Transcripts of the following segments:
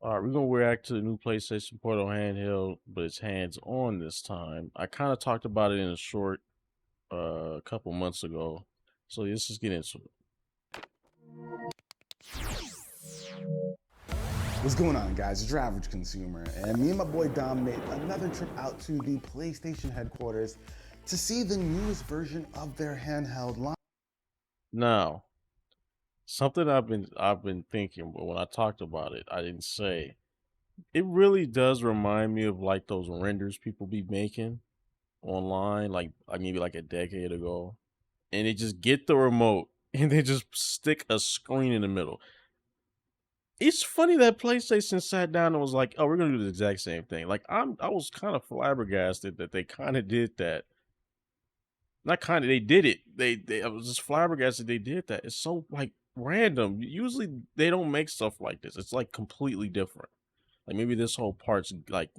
All right, we're gonna react to the new PlayStation Portal handheld, but it's hands on this time. I kind of talked about it in a short a couple months ago. So let's just get into it. What's going on, guys? It's your average consumer, and me and my boy Dom made another trip out to the PlayStation headquarters to see the newest version of their handheld line. Now, something I've been thinking, but when I talked about it, I didn't say. It really does remind me of like those renders people be making online, like maybe like a decade ago. And they just get the remote and they just stick a screen in the middle. It's funny that PlayStation sat down and was like, "Oh, we're gonna do the exact same thing." Like I was kind of flabbergasted that they kind of did that. Not kind of, they did it. They I was just flabbergasted they did that. It's so like random. Usually they don't make stuff like this. It's like completely different. Like maybe this whole part's like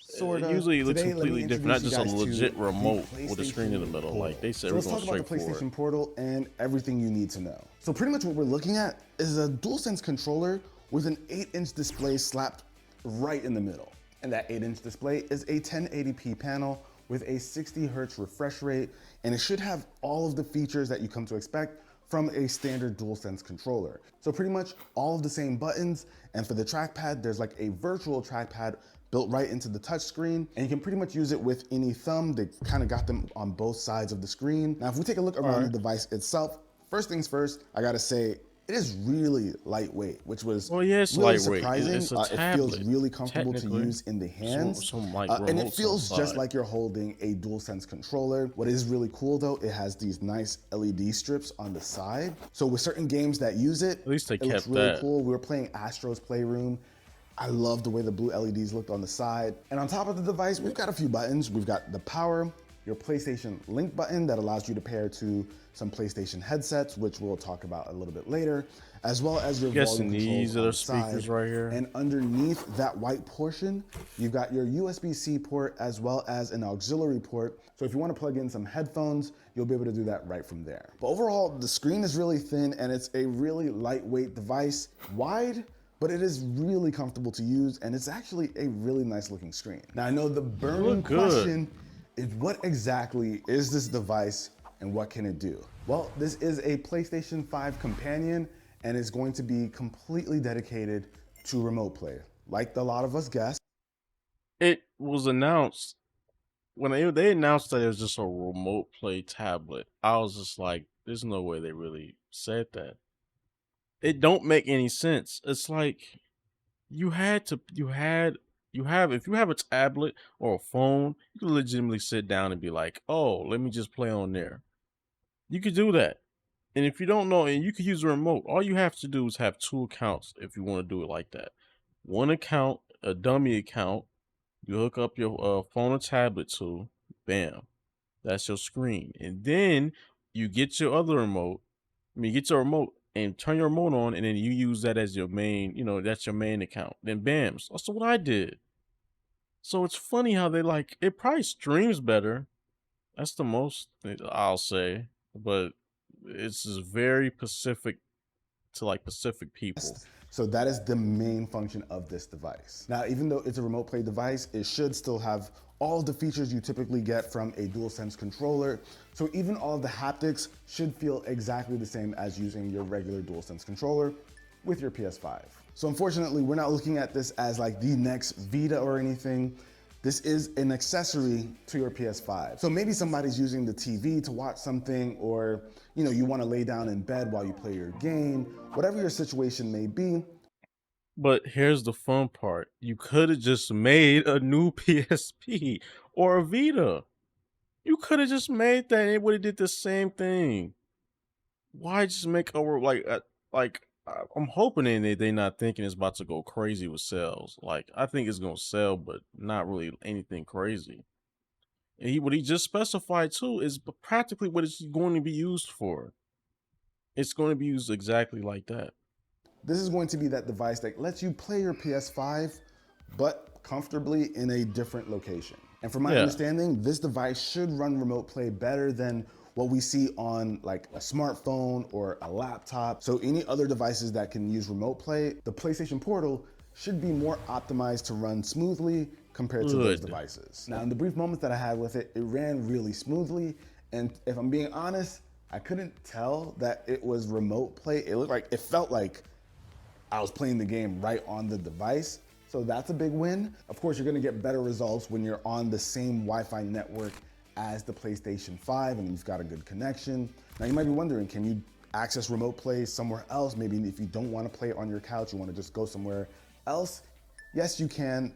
Sorta. usually it looks Today, let me completely different. Not introduce you just a guys to legit the remote with a screen in the PlayStation middle. Like Portal. they said, So we're let's going talk about the straight for it. PlayStation Portal and everything you need to know. So pretty much what we're looking at is a DualSense controller with an 8-inch display slapped right in the middle. And that 8-inch display is a 1080p panel with a 60 hertz refresh rate, and it should have all of the features that you come to expect from a standard DualSense controller. So pretty much all of the same buttons, and for the trackpad, there's like a virtual trackpad built right into the touchscreen, and you can pretty much use it with any thumb. They kind of got them on both sides of the screen. Now, if we take a look All around the right. device itself, first things first, I gotta say, it is really lightweight, which was Well, yeah, it's really lightweight. surprising. It's a It feels tablet, really comfortable to technically. use in the Some hands, some like and it remotes on the feels just side. like you're holding a DualSense controller. What is really cool though, it has these nice LED strips on the side. So with certain games that use it, At least they it looks kept really that. cool. We were playing Astro's Playroom. I love the way the blue LEDs looked on the side. And on top of the device, we've got a few buttons. We've got the power, your PlayStation Link button that allows you to pair to some PlayStation headsets, which we'll talk about a little bit later, as well as your volume Guessing controls these are on the the side. speakers right here. And underneath that white portion, you've got your USB-C port as well as an auxiliary port. So if you want to plug in some headphones, you'll be able to do that right from there. But overall, the screen is really thin and it's a really lightweight device. Wide, but it is really comfortable to use, and it's actually a really nice looking screen. Now I know the It burning look good. question is, what exactly is this device and what can it do? Well, this is a PlayStation 5 companion, and it's going to be completely dedicated to remote play. Like a lot of us guessed, It was announced when they announced that it was just a remote play tablet. I was just like, there's no way they really said that. It don't make any sense. It's like you had to you have if you have a tablet or a phone, you can legitimately sit down and be like, "Oh, let me just play on there." You could do that. And if you don't know, and you could use a remote, all you have to do is have two accounts if you want to do it like that. One account, a dummy account, you hook up your phone or tablet to, bam, that's your screen. And then you get your other remote, you get your remote and turn your remote on, and then you use that as your main, that's your main account. Then bam, so that's what I did. So it's funny how they like it probably streams better. That's the most I'll say, but it's just very Pacific to like Pacific people. so that is the main function of this device. Now, even though it's a remote play device, it should still have all the features you typically get from a DualSense controller. So even all of the haptics should feel exactly the same as using your regular DualSense controller with your PS5. So unfortunately, we're not looking at this as like the next Vita or anything. This is an accessory to your PS5. So maybe somebody's using the TV to watch something, or you want to lay down in bed while you play your game. Whatever your situation may be, But here's the fun part. You could have just made a new PSP or a Vita. You could have just made that and it would have did the same thing. Why just make I'm hoping they not thinking it's about to go crazy with sales. Like I think it's gonna sell, but not really anything crazy. And what he just specified too is practically what it's going to be used for. It's going to be used exactly like that. this is going to be that device that lets you play your PS5, but comfortably in a different location. And from my Yeah. understanding, this device should run remote play better than what we see on like a smartphone or a laptop. So any other devices that can use remote play, the PlayStation Portal should be more optimized to run smoothly compared to those Good. devices. Now, in the brief moments that I had with it, it ran really smoothly. And if I'm being honest, I couldn't tell that it was remote play. It felt like I was playing the game right on the device. So that's a big win. Of course, you're gonna get better results when you're on the same Wi-Fi network as the PlayStation 5 and you've got a good connection. Now you might be wondering, can you access remote play somewhere else? Maybe if you don't wanna play it on your couch, you wanna just go somewhere else. Yes, you can.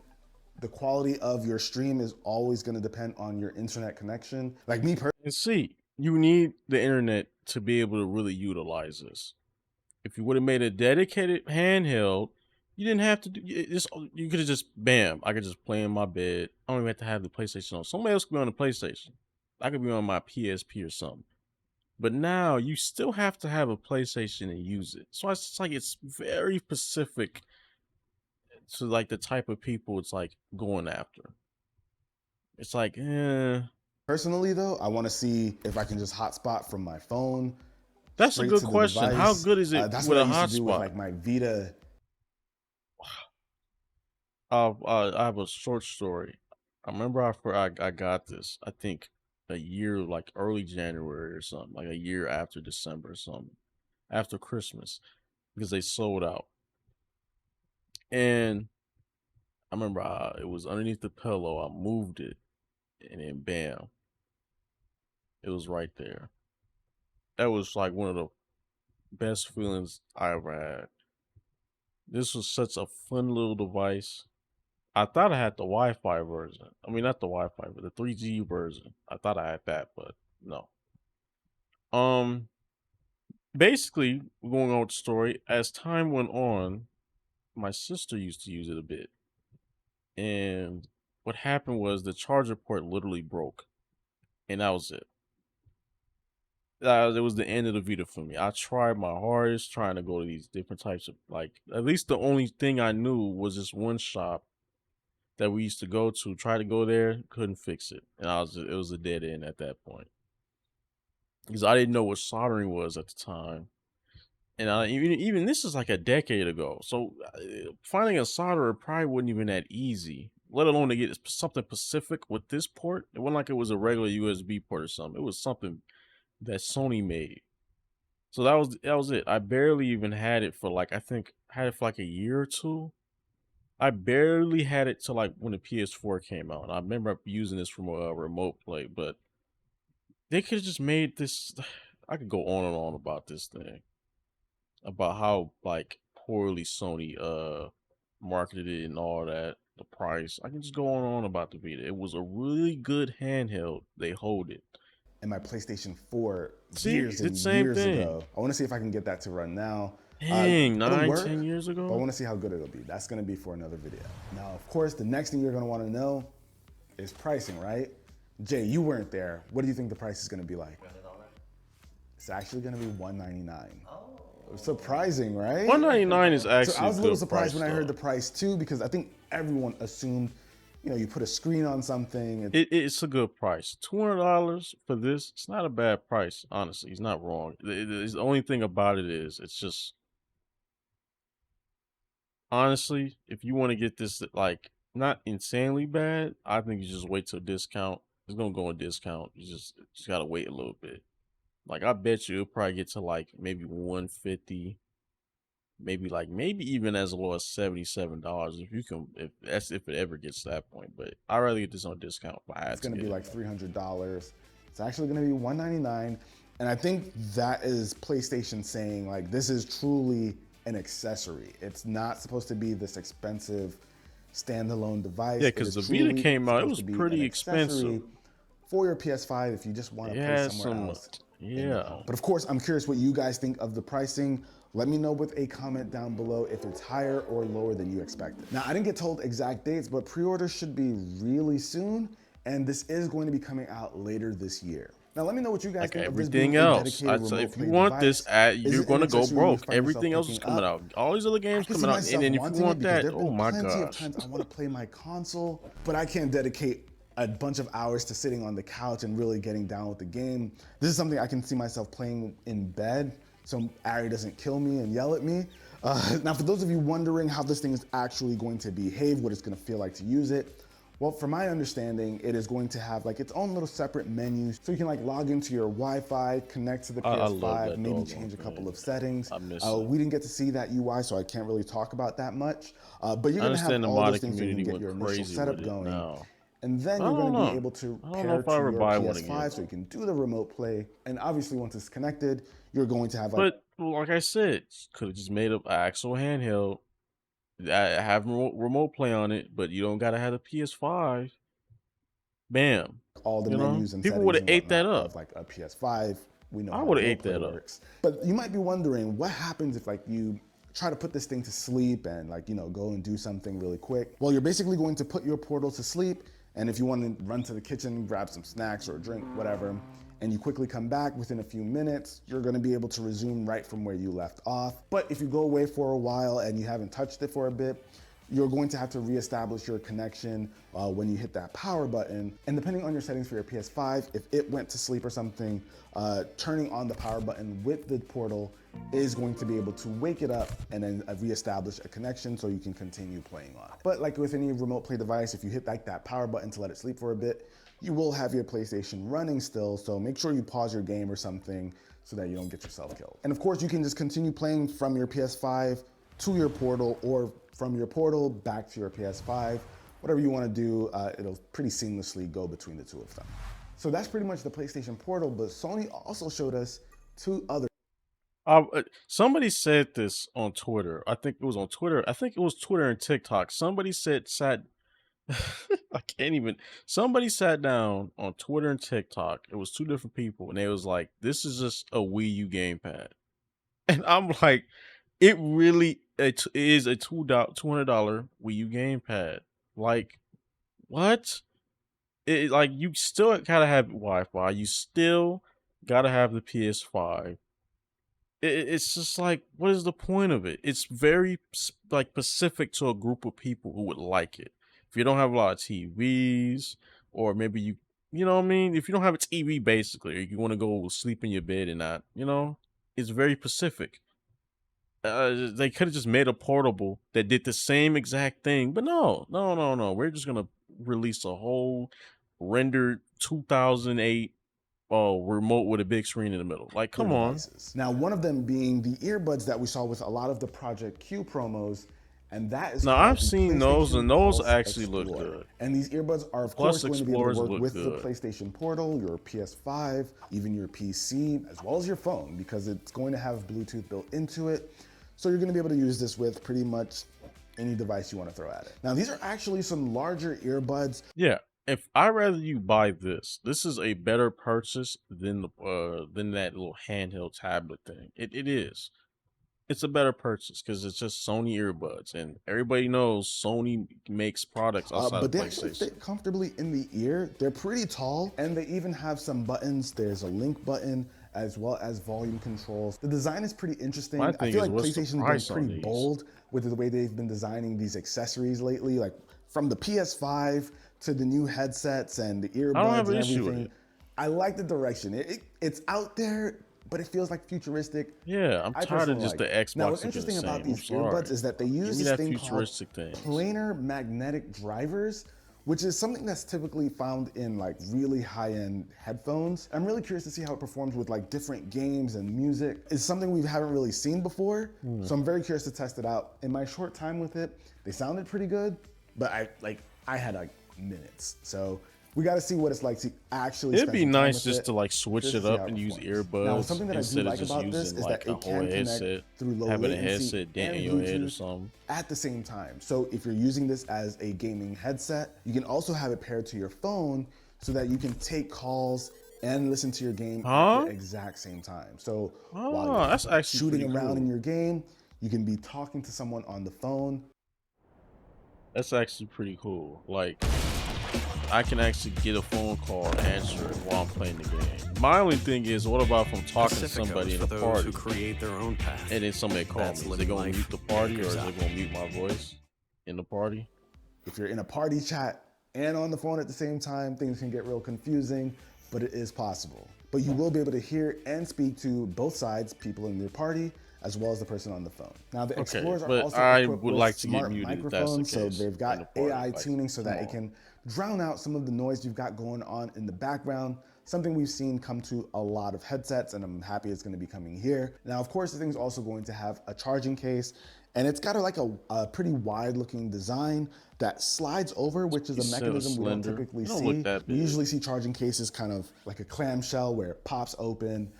The quality of your stream is always gonna depend on your internet connection. Like me personally, And see, you need the internet to be able to really utilize this. If you would have made a dedicated handheld, you didn't have to do this. You could have just bam. I could just play in my bed. I don't even have to have the PlayStation on. Somebody else could be on the PlayStation. I could be on my PSP or something. But now you still have to have a PlayStation and use it. So it's like it's very specific to like the type of people it's like going after. It's like, personally though, I wanna see if I can just hotspot from my phone that's a straight good to the question. How device. good is it That's with what I a used to do with hotspot? like my Vita. I have a short story. I remember I got this. I think a year like early January or something, like a year after December or something, after Christmas, because they sold out. And I remember it was underneath the pillow. I moved it, and then bam, it was right there. That was like one of the best feelings I ever had. This was such a fun little device. I thought I had the Wi-Fi version. I mean, not the Wi-Fi, but the 3G version. I thought I had that, but no. Um, Basically, going on with the story, as time went on, my sister used to use it a bit, and what happened was the charger port literally broke, and that was it. It was the end of the Vita for me. I tried my hardest trying to go to these different types of like. At least the only thing I knew was this one shop that we used to go to. Try to go there, couldn't fix it, and it was a dead end at that point because I didn't know what soldering was at the time. And even this is like a decade ago. So finding a solderer probably wasn't even that easy, let alone to get something specific with this port. It wasn't like it was a regular USB port or something. It was something that Sony made. So that was it. I barely even had it for like I think I had it for like a year or two. I barely had it till like when the PS4 came out. And I remember using this from a remote play, but they could have just made this. I could go on and on about this thing, about how like poorly Sony marketed it and all that. The price. I can just go on and on about the Vita. It was a really good handheld. They hold it. And my PlayStation 4 See, years it's the and same years thing. ago. I want to see if I can get that to run now. Dang, It'll nine, work, 10 years but I ago. want to see how good it'll be. That's going to be for another video. Now, of course, the next thing you're going to want to know is pricing, right? Jay, you weren't there. What do you think the price is going to be like? It's actually going to be $199. Surprising, right? 199 is So I actually a was a little good surprised price when I heard though. the price too, because I think everyone assumed, you put a screen on something. It's a good price. $200 for this. It's not a bad price. Honestly, he's not wrong. The only thing about it is, it's just honestly, if you want to get this like not insanely bad, I think you just wait till discount. It's gonna go on discount. You just gotta wait a little bit. Like I bet you it'll probably get to like maybe 150, maybe even as low as $77 if you can, if it ever gets to that point. But I'd rather get this on discount if I had It's to gonna get be it. like $300. It's actually gonna be $199. And I think that is PlayStation saying like, this is truly an accessory. It's not supposed to be this expensive standalone device. Yeah, It because is the Vita truly came out, it supposed was to be an pretty expensive. accessory for your PS5 if you just wanna It play has somewhere some, else in your yeah. home. But of course, I'm curious what you guys think of the pricing. Let me know with a comment down below if it's higher or lower than you expected. Now, I didn't get told exact dates, but pre-orders should be really soon, and this is going to be coming out later this year. Now, let me know what you guys Like think of this being everything a else, dedicated I'd say remote if you play want this, device. Is you're it an gonna go accessory you broke. find yourself Everything else is picking coming up? out. All these other I games can see coming out, and myself then if you wanting it want because that, there have oh been my plenty of gosh. times I want to play my console, but I can't dedicate a bunch of hours to sitting on the couch and really getting down with the game. This is something I can see myself playing in bed, so Ari doesn't kill me and yell at me. Now, for those of you wondering how this thing is actually going to behave, what it's going to feel like to use it, well, from my understanding, it is going to have like its own little separate menu, so you can like log into your Wi-Fi, connect to the I love PS5, that maybe doggone change a couple thing. of settings. I miss it. We didn't get to see that UI, so I can't really talk about that much. But you're I gonna have understand the all those modding things so you can community get went your initial crazy with setup it going. now. And then I you're don't gonna be know. able to I don't know pair if I to ever your buy one again PS5 so you though. can do the remote play. And obviously once it's connected, you're going to have like But like I said, could have just made up an actual handheld. I have remote play on it, but you don't gotta have the PS5. Bam. all the You know, menus and people would settings have and ate that whatnot up. of like a PS5. We know I how would have remote ate play that up. works. But you might be wondering what happens if like you try to put this thing to sleep and like, go and do something really quick. Well, you're basically going to put your Portal to sleep, and if you want to run to the kitchen, grab some snacks or a drink, whatever, and you quickly come back within a few minutes, you're going to be able to resume right from where you left off. But if you go away for a while and you haven't touched it for a bit, you're going to have to reestablish your connection when you hit that power button. And depending on your settings for your PS5, if it went to sleep or something, turning on the power button with the Portal is going to be able to wake it up and then reestablish a connection so you can continue playing on it. But like with any remote play device, if you hit like that power button to let it sleep for a bit, you will have your PlayStation running still, so make sure you pause your game or something so that you don't get yourself killed. And of course, you can just continue playing from your PS5 to your Portal or from your Portal back to your PS5. Whatever you want to do, it'll pretty seamlessly go between the two of them. So that's pretty much the PlayStation Portal, but Sony also showed us two other. Somebody said this on Twitter. I think it was on Twitter. I think it was Twitter and TikTok. Somebody sat. I can't even. Somebody sat down on Twitter and TikTok. It was two different people, and they was like, "This is just a Wii U gamepad," and I'm like, "It really is a $200 Wii U gamepad." Like, what? Like you still gotta have Wi-Fi. You still gotta have the PS5. It's just like, what is the point of it? It's very like specific to a group of people who would like it. If you don't have a lot of TVs, or maybe you know what I mean? If you don't have a TV basically, or you want to go sleep in your bed and not, it's very specific. They could have just made a portable that did the same exact thing, but no, no, no, no. We're just gonna release a whole rendered 2008 remote with a big screen in the middle. Like, come on. Devices. Now, one of them being the earbuds that we saw with a lot of the Project Q promos, and that is Now called I've the seen those, PlayStation and those Pulse actually look Explorer. good. And these earbuds are, of Plus course, going to be able to Explorers work look with the good. PlayStation Portal, your PS5, even your PC, as well as your phone, because it's going to have Bluetooth built into it. So you're going to be able to use this with pretty much any device you want to throw at it. Now, these are actually some larger earbuds. Yeah, if I rather you buy this is a better purchase than that little handheld tablet thing. It is. It's a better purchase because it's just Sony earbuds, and everybody knows Sony makes products outside But of they actually PlayStation. fit comfortably in the ear. They're pretty tall, and they even have some buttons. There's a link button as well as volume controls. The design is pretty interesting. My I thing feel is, like what's the PlayStation's been price on pretty these? bold with the way they've been designing these accessories lately, like from the PS5 to the new headsets and the I don't have earbuds an and issue with everything. it. I like the direction. It's out there, but it feels like futuristic. Yeah, I'm I tired of personally just like the it. Now, Xbox what's looking the interesting about same. I'm these earbuds sorry. is that they Give use me this that thing called futuristic things. planar magnetic drivers, which is something that's typically found in like really high-end headphones. I'm really curious to see how it performs with like different games and music. It's something we haven't really seen before, so I'm very curious to test it out. In my short time with it, they sounded pretty good, but I had like minutes. So we got to see what it's like to actually It'd spend be some time nice with just it. to like switch Just it to see how up it and use performs. Now, earbuds something that I do instead of like just about this using is like that a it whole can connect headset, through low having a latency headset dent and in your head or Bluetooth something. at the same time. So if you're using this as a gaming headset, you can also have it paired to your phone so that you can take calls and listen to your game at the Huh? exact same time. So while Oh, you're that's actually shooting pretty around in cool. your game, you can be talking to someone on the phone. That's actually pretty cool. Like, I can actually get a phone call and answer it while I'm playing the game. My only thing is, what about if I'm talking to somebody in for a those party who create their own path. and then somebody call me? That's Is they living gonna life mute the party, or backwards is they up. gonna mute my voice in the party? If you're in a party chat and on the phone at the same time. Things can get real confusing, but it is possible. But you will be able to hear and speak to both sides, people in your party, as well as the person on the phone. Now, the Okay, Explorers are but also I equipped would with like to get smart muted if that's the microphones, so case they've in the got party. AI Like, tuning so come that it on. can drown out some of the noise you've got going on in the background, something we've seen come to a lot of headsets, and I'm happy it's gonna be coming here. Now, of course, the thing's also going to have a charging case, and it's got a pretty wide looking design that slides over, which is a Instead of mechanism we don't slender, typically it don't look see. that We big. usually see charging cases kind of like a clamshell where it pops open.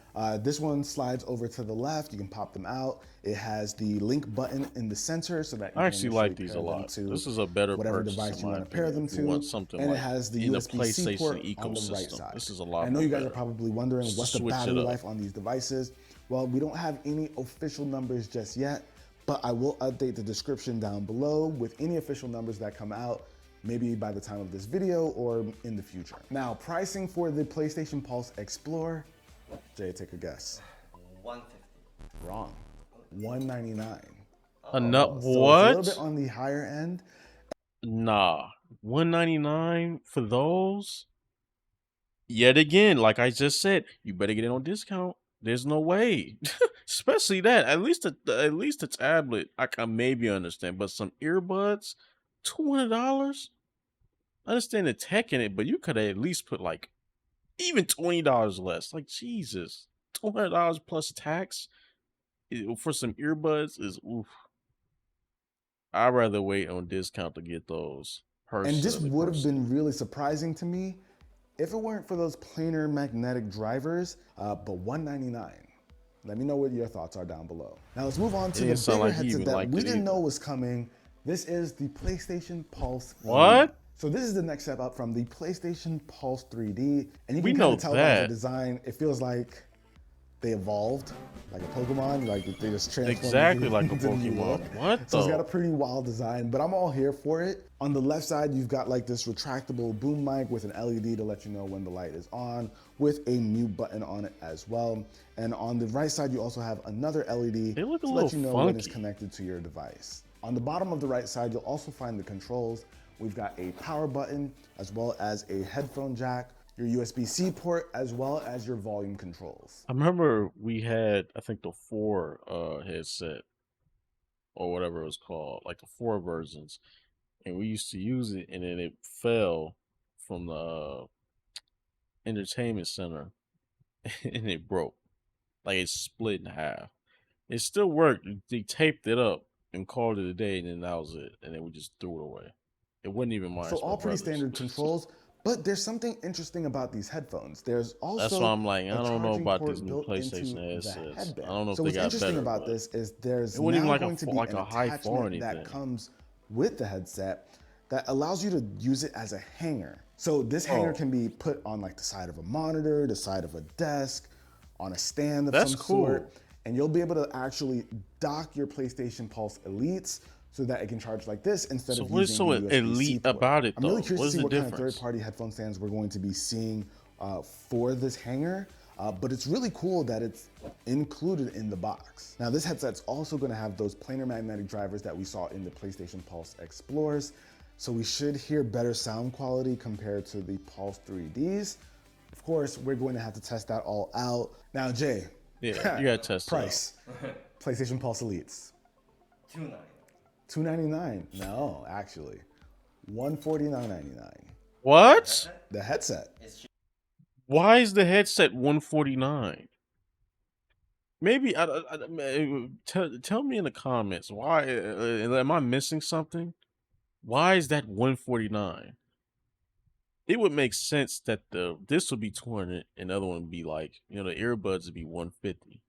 This one slides over to the left, you can pop them out. It has the link button in the center so that you I can actually initially like these a pair them lot. to This is a better whatever purchase device in you my want to pair opinion. them If you want to. something And it like has the in the USB-C PlayStation port on the right ecosystem, side. this is a lot I know more you guys are better. probably wondering Just to what's the switch battery it up. life on these devices. Well, we don't have any official numbers just yet, but I will update the description down below with any official numbers that come out, maybe by the time of this video or in the future. Now, pricing for the PlayStation Pulse Explorer, Jay, take a guess. 150. Wrong. $199. A nut So it's a little bit what? on the higher end. Nah, 199 for those. Yet again, like I just said, you better get it on discount. There's no way, especially that. At least a tablet, I can maybe understand, but some earbuds, $200. I understand the tech in it, but you could at least put like even $20 less. Like Jesus, $200 plus tax for some earbuds is oof. I'd rather wait on discount to get those And this personally. would have been really surprising to me if it weren't for those planar magnetic drivers, but $199. Let me know what your thoughts are down below. Now let's move on It to the didn't sound bigger like he headset even that liked we it didn't know either. was coming. This is the PlayStation Pulse Elite. What? So this is the next step up from the PlayStation Pulse 3D. And you We can kind know of tell by the that. design, it feels like they evolved like a Pokemon, like they just transformed Exactly like a into the new look. Pokemon. What So it's got a though? pretty wild design, but I'm all here for it. On the left side, you've got like this retractable boom mic with an LED to let you know when the light is on, with a mute button on it as well. And on the right side, you also have another LED They look a to little let you know when it's funky. connected to your device. On the bottom of the right side, you'll also find the controls. We've got a power button, as well as a headphone jack, your USB-C port, as well as your volume controls. I remember we had, I think, the 4 headset or whatever it was called, like the 4 versions, and we used to use it, and then it fell from the entertainment center, and it broke, like it split in half. It still worked. They taped it up and called it a day, and then that was it. And then we just threw it away. It wasn't even mine; So it's my all pretty brother's. standard controls, but there's something interesting about these headphones. There's That's why also I'm like, a I don't know charging about these port new built into PlayStation the headsets. I headband. don't know if So they what's got interesting better, about but this is there's it wasn't even now like going to be like an a high far or attachment that anything. comes with the headset that allows you to use it as a hanger. So this hanger Oh, can be put on like the side of a monitor, the side of a desk, on a stand of that's some cool. sort, and you'll be able to actually dock your PlayStation Pulse Elites so that it can charge like this instead So of what is using so the USB-C elite port. about it I'm really though? curious What to is see the what kind of difference? third-party headphone stands we're going to be seeing for this hanger, but it's really cool that it's included in the box. Now this headset's also gonna have those planar magnetic drivers that we saw in the PlayStation Pulse Explorers, so we should hear better sound quality compared to the Pulse 3Ds. Of course, we're going to have to test that all out. Now, Jay, Yeah, you gotta test it out. price, PlayStation Pulse Elites. 299. $299. No, actually. $149.99. What? The headset. It's cheap. Why is the headset 149? Maybe tell me in the comments why. Am I missing something? Why is that 149? It would make sense that this would be 200 and the other one would be like, the earbuds would be 150.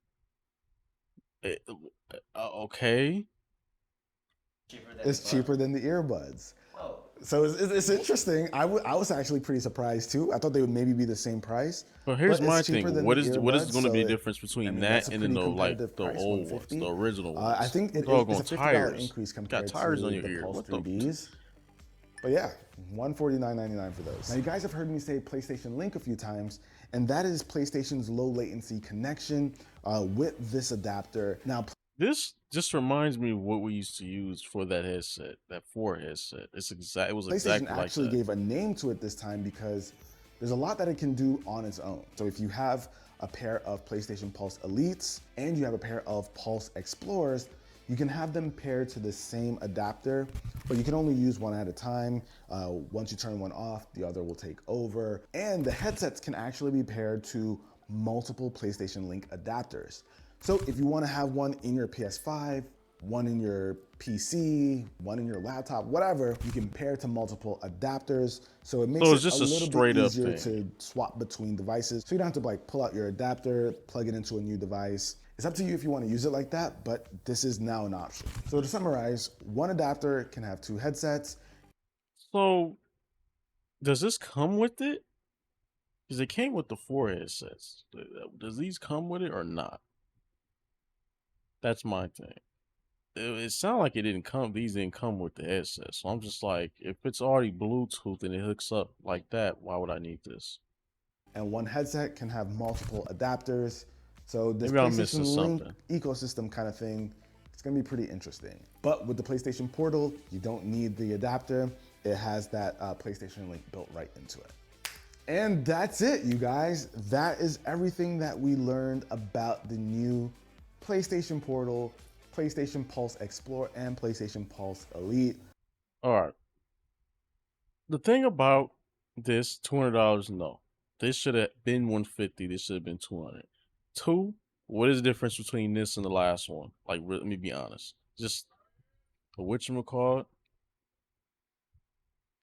Okay. Cheaper than It's the cheaper than the earbuds. Oh, So it's interesting. I was actually pretty surprised too. I thought they would maybe be the same price. But here's my it's cheaper thing. than What the is earbuds. going to So be the difference between that's that a and then pretty like competitive the price, old ones, 150. the original ones? I think it's Doggone a $50 tires. increase Got compared tires to on your the ear. Pulse What the? 3Ds. But yeah, $149.99 for those. Now you guys have heard me say PlayStation Link a few times, and that is PlayStation's low latency connection with this adapter. Now, This just reminds me of what we used to use for that headset, that 4 headset. It was PlayStation exactly like actually that. gave a name to it this time because there's a lot that it can do on its own. So if you have a pair of PlayStation Pulse Elites and you have a pair of Pulse Explorers, you can have them paired to the same adapter, but you can only use one at a time. Once you turn one off, the other will take over. And the headsets can actually be paired to multiple PlayStation Link adapters. So if you want to have one in your PS5, one in your PC, one in your laptop, whatever, you can pair to multiple adapters. So it So makes it's it a just a little bit straight up easier thing. to swap between devices. So you don't have to like pull out your adapter, plug it into a new device. It's up to you if you want to use it like that, but this is now an option. So to summarize, one adapter can have two headsets. So does this come with it? Because it came with the 4 headsets. Does these come with it or not? That's my thing. It sounded like it didn't come. These didn't come with the headset. So I'm just like, if it's already Bluetooth and it hooks up like that, why would I need this? And one headset can have multiple adapters. So this Maybe I'm missing PlayStation Link something. ecosystem kind of thing, it's gonna be pretty interesting. But with the PlayStation Portal, you don't need the adapter. It has that PlayStation Link built right into it. And that's it, you guys. That is everything that we learned about the new PlayStation Portal, PlayStation Pulse Explore, and PlayStation Pulse Elite. All right. The thing about this, $200, no. This should have been 150. This should have been 200. Two, what is the difference between this and the last one? Like, let me be honest. Just a whatchamacallit.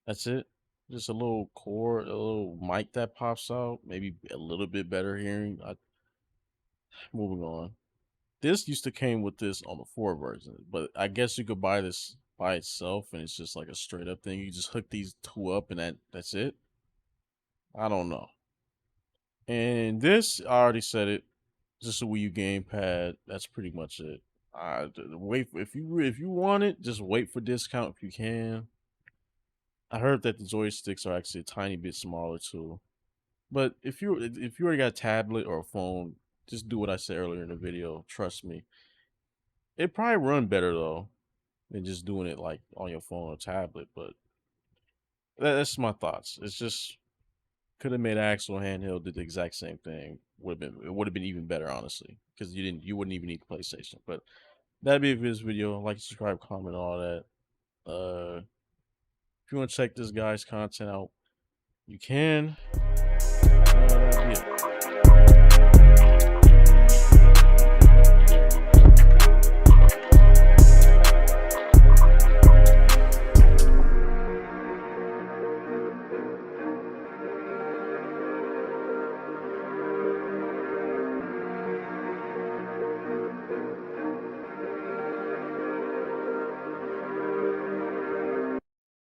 That's it. Just a little cord, a little mic that pops out. Maybe a little bit better hearing. Moving on. This used to came with this on the 4 version, but I guess you could buy this by itself and it's just like a straight up thing. You just hook these two up and that's it. I don't know. And this, I already said it, just a Wii U gamepad. That's pretty much it. Wait if you want it, just wait for discount if you can. I heard that the joysticks are actually a tiny bit smaller too. But if you already got a tablet or a phone, just do what I said earlier in the video. Trust me. It probably run better though than just doing it like on your phone or tablet. But that's my thoughts. It's just could have made actual handheld did the exact same thing. It would have been even better honestly because you wouldn't even need the PlayStation. But that'd be it for this video. Like, subscribe, comment, all that. If you want to check this guy's content out, you can.